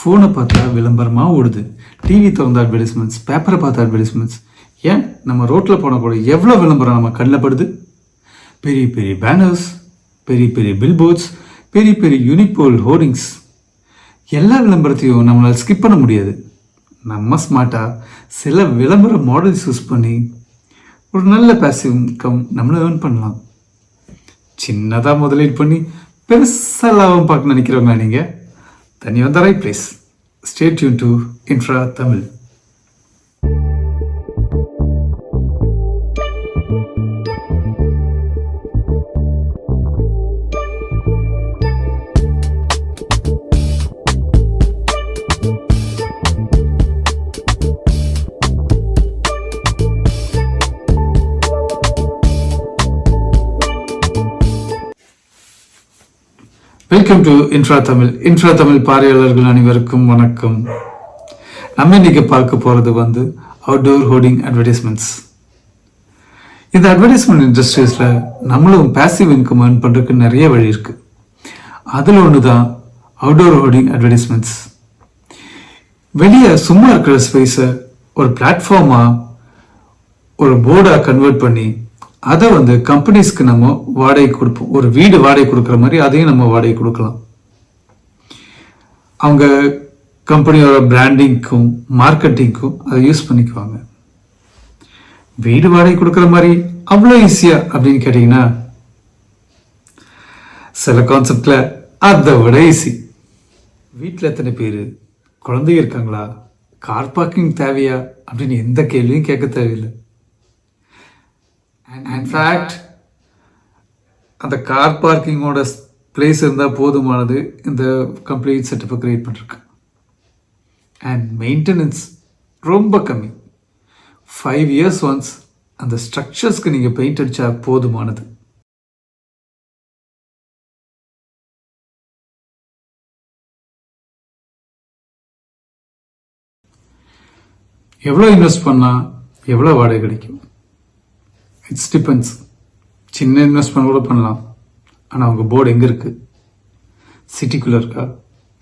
ஃபோனை பார்த்தா விளம்பரமாக ஓடுது, டிவி திறந்த அட்வர்டைஸ்மெண்ட்ஸ், பேப்பரை பார்த்த அட்வர்டைஸ்மெண்ட்ஸ், ஏன் நம்ம ரோட்டில் போனால் கூட எவ்வளோ விளம்பரம் நம்ம கண்ணில் படுது. பெரிய பெரிய பேனர்ஸ், பெரிய பெரிய பில்போர்ட்ஸ், பெரிய பெரிய யூனிபோல் ஹோர்டிங்ஸ், எல்லா விளம்பரத்தையும் நம்மளால் ஸ்கிப் பண்ண முடியாது. நம்ம ஸ்மார்ட்டாக சில விளம்பர மாடல்ஸ் யூஸ் பண்ணி ஒரு நல்ல பேசிவ் இன்கம் நம்மளை ஏர்ன் பண்ணலாம். சின்னதாக முதலீடு பண்ணி பெருசாக லாபம் பார்க்க நினைக்கிறவங்க நீங்கள் then you're in the right place. Stay tuned to Infra Tamil. Welcome to infra Tamil. Infra Tamil பார்வையாளர்கள் அனைவருக்கும் வணக்கம். நம்ம இன்னைக்கு பார்க்க போகிறது அவுட்டோர் ஹோர்டிங் அட்வர்டைஸ்மெண்ட்ஸ். இந்த அட்வர்டைஸ்மெண்ட் இண்டஸ்ட்ரீஸில் நம்மளும் பேசிவ் இன்கம் ஏர்ன் பண்ணுறதுக்கு நிறைய வழி இருக்குது. அதில் ஒன்று தான் அவுட்டோர் ஹோர்டிங் அட்வர்டைஸ்மெண்ட்ஸ். வெளியே சும்மா இருக்கிற ஸ்பேஸை ஒரு பிளாட்ஃபார்மாக ஒரு போர்டாக கன்வெர்ட் பண்ணி அதை கம்பெனிஸ்க்கு நம்ம வாடகை கொடுப்போம். ஒரு வீடு வாடகை கொடுக்குற மாதிரி அதையும் நம்ம வாடகை கொடுக்கலாம். அவங்க கம்பெனியோட பிராண்டிங்க்கும் மார்க்கெட்டிங்க்கும் அதை யூஸ் பண்ணிக்குவாங்க. வீடு வாடகை கொடுக்குற மாதிரி அவ்வளோ ஈஸியா அப்படின்னு கேட்டீங்கன்னா, சில கான்செப்ட்ல அதை விட ஈஸி. வீட்டில் எத்தனை பேர், குழந்தைங்க இருக்காங்களா, கார் பார்க்கிங் தேவையா அப்படின்னு எந்த கேள்வியும் கேட்க தேவையில்லை. இன்ஃபேக்ட் அந்த கார் பார்க்கிங்கோட பிளேஸ் இருந்தால் போதுமானது இந்த கம்ப்ளீட் செட்டப்பை கிரியேட் பண்ணிருக்கு. அண்ட் மெயின்டெனன்ஸ் ரொம்ப கம்மி. 5 years ஒன்ஸ் அந்த ஸ்ட்ரக்சர்ஸ்க்கு நீங்கள் பெயிண்ட் அடித்தா போதுமானது. எவ்வளோ இன்வெஸ்ட் பண்ணால் எவ்வளோ வாடகை கிடைக்கும்? It's depends. சின்ன இன்வெஸ்ட்மெண்ட் கூட பண்ணலாம். ஆனால் உங்கள் போர்டு எங்கே இருக்குது? சிட்டிக்குள்ளே இருக்கா,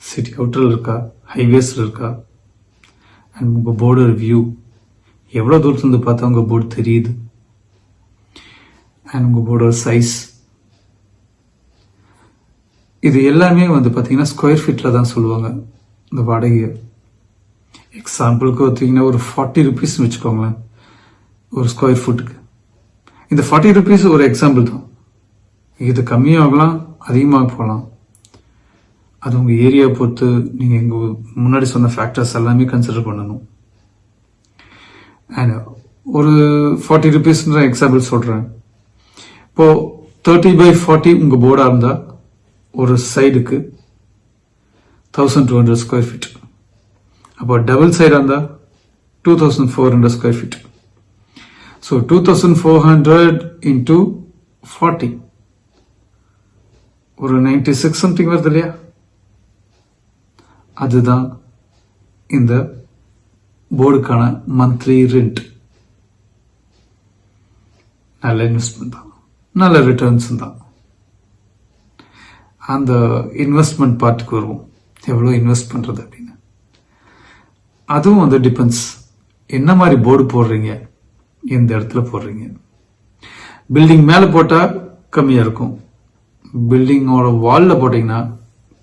சிட்டி அவுட்டரில் இருக்கா, ஹைவேஸில் இருக்கா? அண்ட் உங்கள் போர்டோட வியூ எவ்வளோ தூரத்துலேருந்து பார்த்தா உங்கள் போர்டு தெரியுது? அண்ட் உங்கள் போர்டோட சைஸ், இது எல்லாமே பார்த்தீங்கன்னா ஸ்கொயர் ஃபீட்டில் தான் சொல்லுவாங்க இந்த வாடகையை. எக்ஸாம்பிளுக்கு பார்த்தீங்கன்னா ஒரு 40 rupees வச்சுக்கோங்களேன் ஒரு ஸ்கொயர் ஃபுட்டுக்கு. இந்த 40 rupees ஒரு எக்ஸாம்பிள் தான். இது கம்மியாகலாம், அதிகமாக போகலாம். அது உங்கள் ஏரியா பொறுத்து நீங்கள் எங்கள் முன்னாடி சொன்ன ஃபேக்டர்ஸ் எல்லாமே கன்சிடர் பண்ணணும். அண்ட் ஒரு 40 rupeesன்ற எக்ஸாம்பிள் சொல்கிறேன். இப்போது 30x40 உங்கள் போர்டாக இருந்தால் ஒரு சைடுக்கு 1200 ஸ்கொயர் ஃபீட். அப்போ டபுள் சைடாக இருந்தால் 2400 ஸ்கொயர் ஃபீட். So 2400 into 40 ஒரு 96 something வருது இல்லையா? அதுதான் இந்த போர்டுக்கான மந்த்லி ரெண்ட். நல்ல இன்வெஸ்ட்மெண்ட் தான், நல்ல ரிட்டர்ன்ஸ் தான். அந்த இன்வெஸ்ட்மெண்ட் பார்ட்டுக்கு வருவோம், எவ்வளோ இன்வெஸ்ட் பண்றது அப்படின்னு. அதுவும் டிபெண்ட்ஸ் என்ன மாதிரி போர்டு போடுறீங்க, எந்த இடத்துல போடுறீங்க. பில்டிங் மேலே போட்டால் கம்மியாக இருக்கும், பில்டிங்கோட வாலில் போட்டிங்கன்னா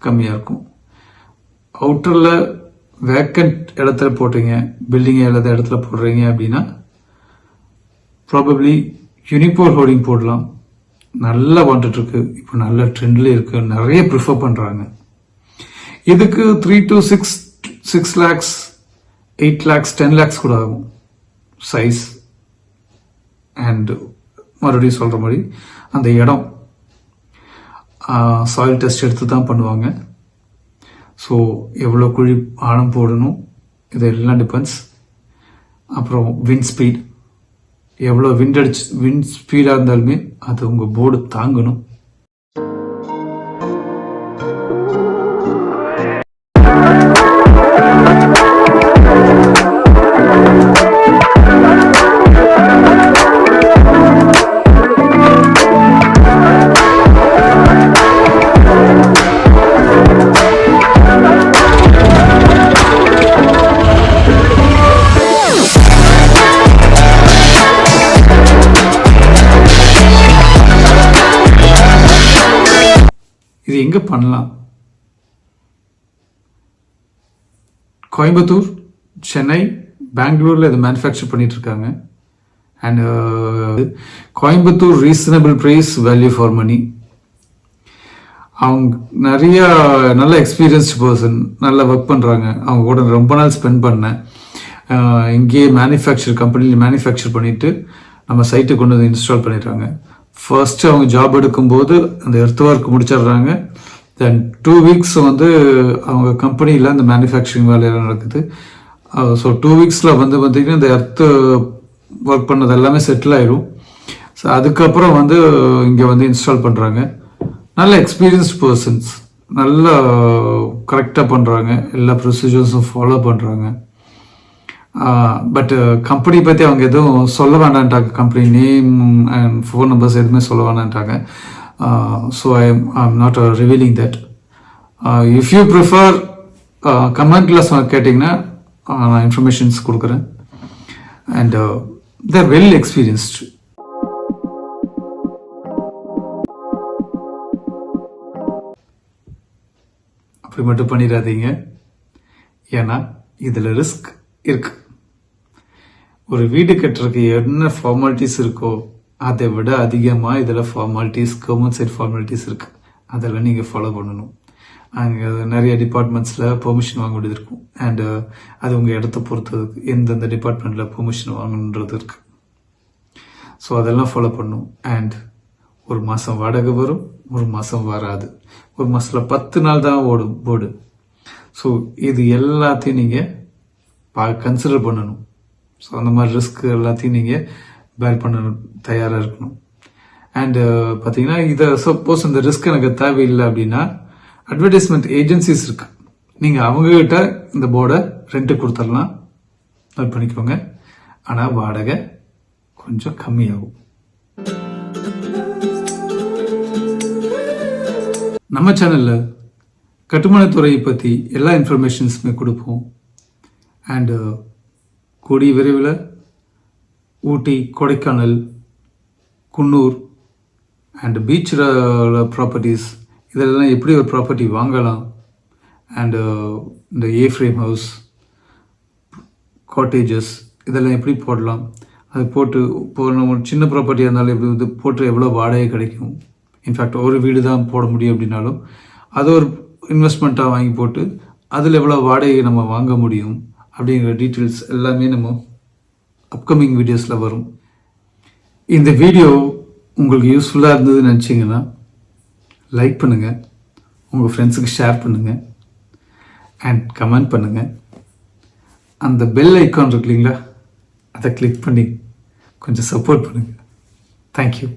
கம்மியாக இருக்கும். அவுட்டரில் வேக்கண்ட் இடத்துல போட்டீங்க, பில்டிங் இல்லாத இடத்துல போடுறீங்க அப்படின்னா ப்ராபப்ளி யூனிபோல் ஹோர்டிங் போடலாம். நல்லா வந்துட்டு இருக்கு, இப்போ நல்ல ட்ரெண்ட்ல இருக்கு, நிறைய ப்ரிஃபர் பண்ணுறாங்க. இதுக்கு 3 to 6 lakhs, 8 lakhs, 10 lakhs கூட ஆகும் சைஸ். அண்ட் மறுபடியும் சொல்கிற மாதிரி அந்த இடம் சாயில் டெஸ்ட் எடுத்து தான் பண்ணுவாங்க. ஸோ எவ்வளோ குழி ஆழம் போடணும் இது எல்லாம் டிபெண்ட்ஸ். அப்புறம் விண்ட் ஸ்பீட், எவ்வளோ விண்ட் ஸ்பீடாக இருந்தாலுமே அது உங்கள் போர்டு தாங்கணும். இது எங்கே பண்ணலாம்? கோயம்புத்தூர், சென்னை, பெங்களூரில் இது மேனுஃபேக்சர் பண்ணிகிட்ருக்காங்க. And Coimbatore reasonable price, value for money. அவங்க நிறையா நல்ல எக்ஸ்பீரியன்ஸ்டு பர்சன், நல்லா ஒர்க் பண்ணுறாங்க. அவங்க கூட ரொம்ப நாள் ஸ்பெண்ட் பண்ணேன். இங்கேயே கம்பெனியில் மேனுஃபேக்சர் பண்ணிவிட்டு நம்ம சைட்டுக்கு கொண்டு வந்து இன்ஸ்டால் பண்ணிடுறாங்க. ஃபர்ஸ்ட்டு அவங்க ஜாப் எடுக்கும்போது அந்த எர்த் ஒர்க் முடிச்சிடுறாங்க. தென் 2 வீக்ஸ் வந்து அவங்க கம்பெனியில் அந்த மேனுஃபேக்சரிங் வேலையெல்லாம் நடக்குது. ஸோ 2 வீக்ஸில் வந்து பார்த்திங்கன்னா இந்த எர்த்து ஒர்க் பண்ணது எல்லாமே செட்டில் ஆயிடும். ஸோ அதுக்கப்புறம் வந்து இங்கே வந்து இன்ஸ்டால் பண்ணுறாங்க. நல்ல எக்ஸ்பீரியன்ஸ்ட் பர்சன்ஸ், நல்லா கரெக்டாக பண்ணுறாங்க, எல்லா ப்ரொசீஜர்ஸும் ஃபாலோ பண்ணுறாங்க. பட் கம்பெனி பற்றி அவங்க எதுவும் சொல்ல வேண்டான்ட்டாங்க. Company name and phone numbers எதுவுமே சொல்ல வேண்டான்ட்டாங்க. So I am not revealing that. If you prefer கமெண்ட்ல கேட்டிங்கன்னா நான் இன்ஃபர்மேஷன்ஸ் கொடுக்குறேன். And there well experienced. அப்படி மட்டும் பண்ணிடாதீங்க, ஏன்னா இதில் ரிஸ்க் இருக்கு. ஒரு வீடு கட்டுறதுக்கு என்ன ஃபார்மாலிட்டிஸ் இருக்கோ அதை விட அதிகமாக இதில் ஃபார்மாலிட்டிஸ், கவர்மெண்ட் சைட் ஃபார்மாலிட்டிஸ் இருக்கு. அதெல்லாம் நீங்கள் ஃபாலோ பண்ணணும். அங்கே நிறைய டிபார்ட்மெண்ட்ஸில் பெர்மிஷன் வாங்க வேண்டியது இருக்கும். அண்டு அது உங்கள் இடத்த பொறுத்தது, எந்தெந்த டிபார்ட்மெண்ட்டில் பெர்மிஷன் வாங்கணுன்றது இருக்கு. ஸோ அதெல்லாம் ஃபாலோ பண்ணணும். அண்ட் ஒரு மாதம் வாடகை வரும், ஒரு மாதம் வராது, ஒரு மாதத்தில் 10 நாள் தான் ஓடும் போர்டு. ஸோ இது எல்லாத்தையும் நீங்கள் கன்சிடர் பண்ணணும். ஸோ அந்த மாதிரி ரிஸ்க் எல்லாத்தையும் நீங்கள் பேர் பண்ணணும், தயாராக இருக்கணும். அண்டு பார்த்தீங்கன்னா இதை சப்போஸ் இந்த ரிஸ்க் எனக்கு தேவையில்லை அப்படின்னா அட்வர்டைஸ்மெண்ட் ஏஜென்சிஸ் இருக்கு. நீங்கள் அவங்ககிட்ட இந்த போர்டை ரெண்ட்டு கொடுத்துடலாம், நோட் பண்ணிக்கோங்க. ஆனால் வாடகை கொஞ்சம் கம்மியாகும். நம்ம சேனலில் கட்டுமானத்துறையை பற்றி எல்லா இன்ஃபர்மேஷன்ஸுமே கொடுப்போம். அண்டு கூடிய விரைவில் ஊட்டி, கொடைக்கானல், குன்னூர் அண்ட் பீச்சில் ப்ராப்பர்ட்டிஸ், இதெல்லாம் எப்படி ஒரு ப்ராப்பர்ட்டி வாங்கலாம், அண்டு இந்த ஏ-ஃப்ரேம் ஹவுஸ், காட்டேஜஸ் இதெல்லாம் எப்படி போடலாம், அது போட்டு இப்போ நம்ம சின்ன ப்ராப்பர்ட்டியாக இருந்தாலும் எப்படி வந்து போட்டு எவ்வளோ வாடகை கிடைக்கும், இன்ஃபேக்ட் ஒரு வீடு தான் போட முடியும் அப்படின்னாலும் அது ஒரு இன்வெஸ்ட்மெண்ட்டாக வாங்கி போட்டு அதில் எவ்வளோ வாடகை நம்ம வாங்க முடியும் அப்படிங்கிற டீட்டெயில்ஸ் எல்லாமே நம்ம அப்கமிங் வீடியோஸில் வரும். இந்த வீடியோ உங்களுக்கு யூஸ்ஃபுல்லாக இருந்ததுன்னு நினச்சிங்கன்னா லைக் பண்ணுங்கள், உங்கள் ஃப்ரெண்ட்ஸுக்கு ஷேர் பண்ணுங்கள், அண்ட் கமெண்ட் பண்ணுங்கள். அந்த பெல் ஐக்கான் இருக்கு இல்லைங்களா, அதை கிளிக் பண்ணி கொஞ்சம் சப்போர்ட் பண்ணுங்கள். தேங்க்யூ.